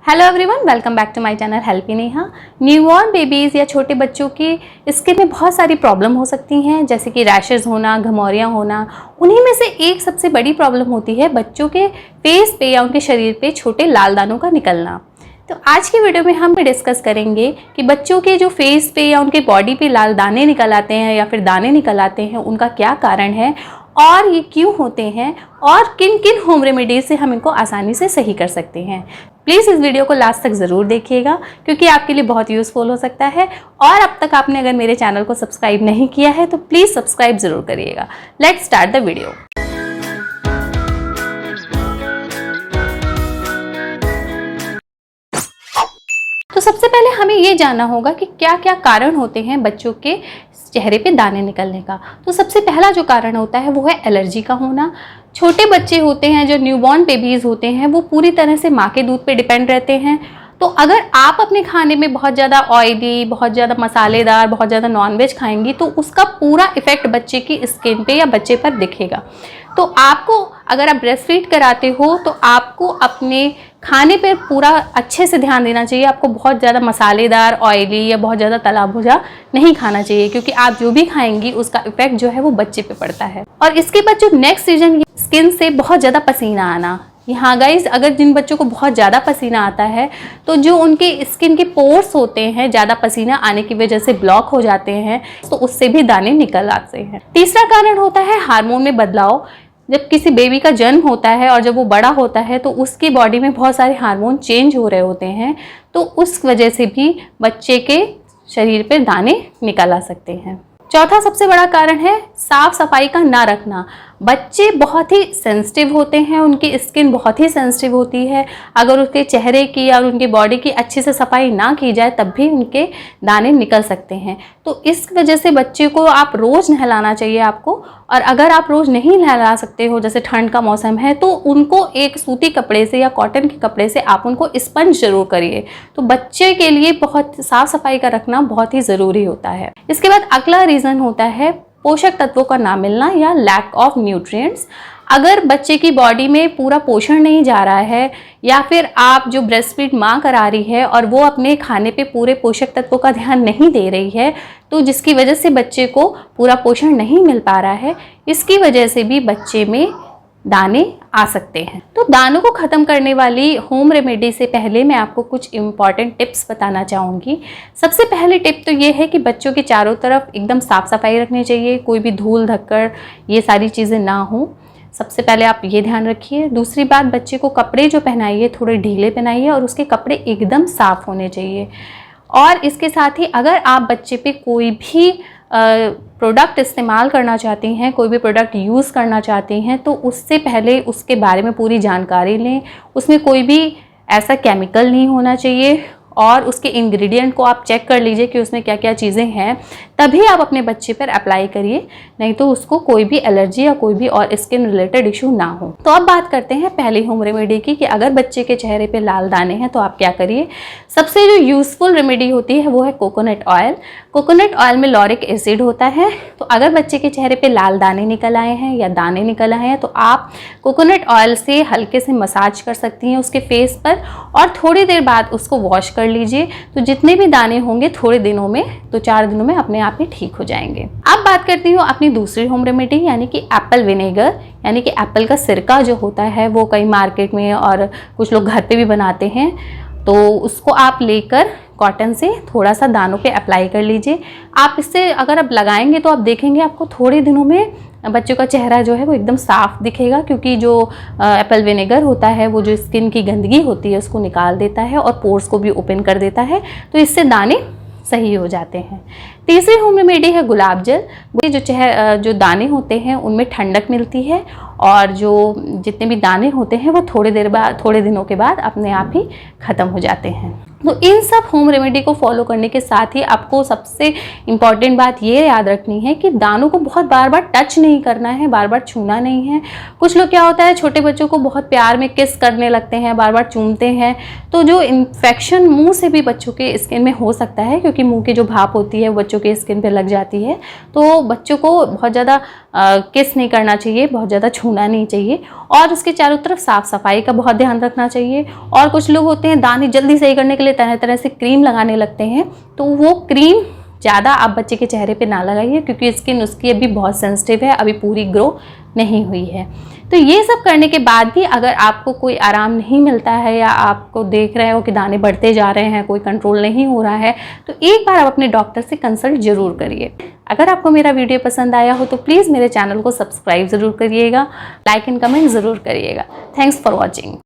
Hello everyone, welcome back to my channel Helpy Neha. Newborn babies या छोटे बच्चों की स्किन में बहुत सारी प्रॉब्लम हो सकती हैं, जैसे कि रैशेज़ होना, घमौरियाँ होना। उन्हीं में से एक सबसे बड़ी प्रॉब्लम होती है बच्चों के फेस पे या उनके शरीर पे छोटे लाल दानों का निकलना। तो आज की वीडियो में हम डिस्कस करेंगे कि बच्चों के जो फेस पे या उनके बॉडी पे लाल दाने निकल आते हैं या फिर दाने निकल आते हैं, उनका क्या कारण है और ये क्यों होते हैं और किन किन होम रेमेडीज से हम इनको आसानी से सही कर सकते हैं। प्लीज़ इस वीडियो को लास्ट तक ज़रूर देखिएगा क्योंकि आपके लिए बहुत यूज़फुल हो सकता है। और अब तक आपने अगर मेरे चैनल को सब्सक्राइब नहीं किया है तो प्लीज़ सब्सक्राइब ज़रूर करिएगा। Let's start the video. तो सबसे पहले हमें ये जानना होगा कि क्या क्या कारण होते हैं बच्चों के चेहरे पे दाने निकलने का। तो सबसे पहला जो कारण होता है वो है एलर्जी का होना। छोटे बच्चे होते हैं, जो न्यूबॉर्न बेबीज़ होते हैं, वो पूरी तरह से माँ के दूध पे डिपेंड रहते हैं। तो अगर आप अपने खाने में बहुत ज़्यादा ऑयली, बहुत ज़्यादा मसालेदार, बहुत ज़्यादा नॉनवेज खाएंगी तो उसका पूरा इफ़ेक्ट बच्चे की स्किन पे या बच्चे पर दिखेगा। तो आपको, अगर आप ब्रेस्ट फीड कराते हो तो आपको अपने खाने पर पूरा अच्छे से ध्यान देना चाहिए। आपको बहुत ज़्यादा मसालेदार, ऑयली या बहुत ज़्यादा तला भुजा नहीं खाना चाहिए क्योंकि आप जो भी खाएंगी उसका इफेक्ट जो है वो बच्चे पे पड़ता है। और इसके बाद जो नेक्स्ट रीजन, स्किन से बहुत ज़्यादा पसीना आना। यहाँ गाइज, अगर जिन बच्चों को बहुत ज़्यादा पसीना आता है तो जो उनके स्किन के पोर्स होते हैं ज़्यादा पसीना आने की वजह से ब्लॉक हो जाते हैं, तो उससे भी दाने निकल आते हैं। तीसरा कारण होता है हार्मोन में बदलाव। जब किसी बेबी का जन्म होता है और जब वो बड़ा होता है तो उसकी बॉडी में बहुत सारे हार्मोन चेंज हो रहे होते हैं, तो उस वजह से भी बच्चे के शरीर पे दाने निकल आ सकते हैं। चौथा सबसे बड़ा कारण है साफ सफाई का ना रखना। बच्चे बहुत ही सेंसिटिव होते हैं, उनकी स्किन बहुत ही सेंसिटिव होती है। अगर उसके चेहरे की और उनकी बॉडी की अच्छे से सफाई ना की जाए तब भी उनके दाने निकल सकते हैं। तो इस वजह से बच्चे को आप रोज़ नहलाना चाहिए आपको। और अगर आप रोज़ नहीं नहला सकते हो, जैसे ठंड का मौसम है, तो उनको एक सूती कपड़े से या कॉटन के कपड़े से आप उनको स्पंज जरूर करिए। तो बच्चे के लिए बहुत साफ सफाई का रखना बहुत ही ज़रूरी होता है। इसके बाद अगला रीज़न होता है पोषक तत्वों का ना मिलना या लैक ऑफ न्यूट्रिएंट्स। अगर बच्चे की बॉडी में पूरा पोषण नहीं जा रहा है या फिर आप जो ब्रेस्ट फीड माँ करा रही है और वो अपने खाने पे पूरे पोषक तत्वों का ध्यान नहीं दे रही है, तो जिसकी वजह से बच्चे को पूरा पोषण नहीं मिल पा रहा है, इसकी वजह से भी बच्चे में दाने आ सकते हैं। तो दानों को ख़त्म करने वाली होम रेमेडी से पहले मैं आपको कुछ इम्पॉर्टेंट टिप्स बताना चाहूँगी। सबसे पहले टिप तो ये है कि बच्चों के चारों तरफ एकदम साफ़ सफाई रखनी चाहिए, कोई भी धूल धक्कड़ ये सारी चीज़ें ना हो। सबसे पहले आप ये ध्यान रखिए। दूसरी बात, बच्चे को कपड़े जो पहनाइए थोड़े ढीले पहनाइए और उसके कपड़े एकदम साफ़ होने चाहिए। और इसके साथ ही अगर आप बच्चे पे कोई भी प्रोडक्ट इस्तेमाल करना चाहती हैं, कोई भी प्रोडक्ट यूज़ करना चाहती हैं, तो उससे पहले उसके बारे में पूरी जानकारी लें। उसमें कोई भी ऐसा केमिकल नहीं होना चाहिए और उसके इंग्रेडिएंट को आप चेक कर लीजिए कि उसमें क्या क्या चीज़ें हैं, तभी आप अपने बच्चे पर अप्लाई करिए, नहीं तो उसको कोई भी एलर्जी या कोई भी और स्किन रिलेटेड इशू ना हो। तो अब बात करते हैं पहली होम रेमेडी की कि अगर बच्चे के चेहरे पे लाल दाने हैं तो आप क्या करिए। सबसे जो यूज़फुल रेमेडी होती है वो है कोकोनट ऑयल। कोकोनट ऑयल में लॉरिक एसिड होता है। तो अगर बच्चे के चेहरे पे लाल दाने निकल आए हैं या दाने निकल आए हैं तो आप कोकोनट ऑयल से हल्के से मसाज कर सकती हैं उसके फेस पर और थोड़ी देर बाद उसको वॉश कर लीजिए। तो जितने भी दाने होंगे थोड़े दिनों में, तो 4 दिनों में अपने आप ही ठीक हो जाएंगे। अब बात करती हूँ अपनी दूसरी होम रेमेडी यानी कि एप्पल विनेगर, यानी कि एप्पल का सिरका जो होता है वो कई मार्केट में और कुछ लोग घर पे भी बनाते हैं। तो उसको आप लेकर कॉटन से थोड़ा सा दानों पे अप्लाई कर लीजिए। आप इससे अगर आप लगाएंगे तो आप देखेंगे आपको थोड़े दिनों में बच्चों का चेहरा जो है वो एकदम साफ़ दिखेगा, क्योंकि जो एप्पल विनेगर होता है वो जो स्किन की गंदगी होती है उसको निकाल देता है और पोर्स को भी ओपन कर देता है, तो इससे दाने सही हो जाते हैं। तीसरी होम रेमेडी है गुलाब जल। जो दाने होते हैं उनमें ठंडक मिलती है और जो जितने भी दाने होते हैं वो थोड़े दिनों के बाद अपने आप ही ख़त्म हो जाते हैं। तो इन सब होम रेमेडी को फॉलो करने के साथ ही आपको सबसे इम्पॉर्टेंट बात ये याद रखनी है कि दानों को बहुत बार बार टच नहीं करना है, बार बार छूना नहीं है। कुछ लोग क्या होता है, छोटे बच्चों को बहुत प्यार में किस करने लगते हैं, बार बार चूमते हैं, तो जो इन्फेक्शन मुंह से भी बच्चों के स्किन में हो सकता है, क्योंकि मुंह की जो भाप होती है वो बच्चों के स्किन पे लग जाती है। तो बच्चों को बहुत ज़्यादा किस नहीं करना चाहिए, बहुत ज़्यादा छूना नहीं चाहिए, और उसके चारों तरफ साफ़ सफाई का बहुत ध्यान रखना चाहिए। और कुछ लोग होते हैं दाने जल्दी सही करने के लिए तरह तरह से क्रीम लगाने लगते हैं, तो वो क्रीम ज़्यादा आप बच्चे के चेहरे पे ना लगाइए, क्योंकि स्किन उसकी अभी बहुत सेंसिटिव है, अभी पूरी ग्रो नहीं हुई है। तो ये सब करने के बाद भी अगर आपको कोई आराम नहीं मिलता है, या आपको देख रहे हो कि दाने बढ़ते जा रहे हैं, कोई कंट्रोल नहीं हो रहा है, तो एक बार आप अपने डॉक्टर से कंसल्ट जरूर करिए। अगर आपको मेरा वीडियो पसंद आया हो तो प्लीज़ मेरे चैनल को सब्सक्राइब ज़रूर करिएगा, लाइक एंड कमेंट ज़रूर करिएगा। Thanks for watching.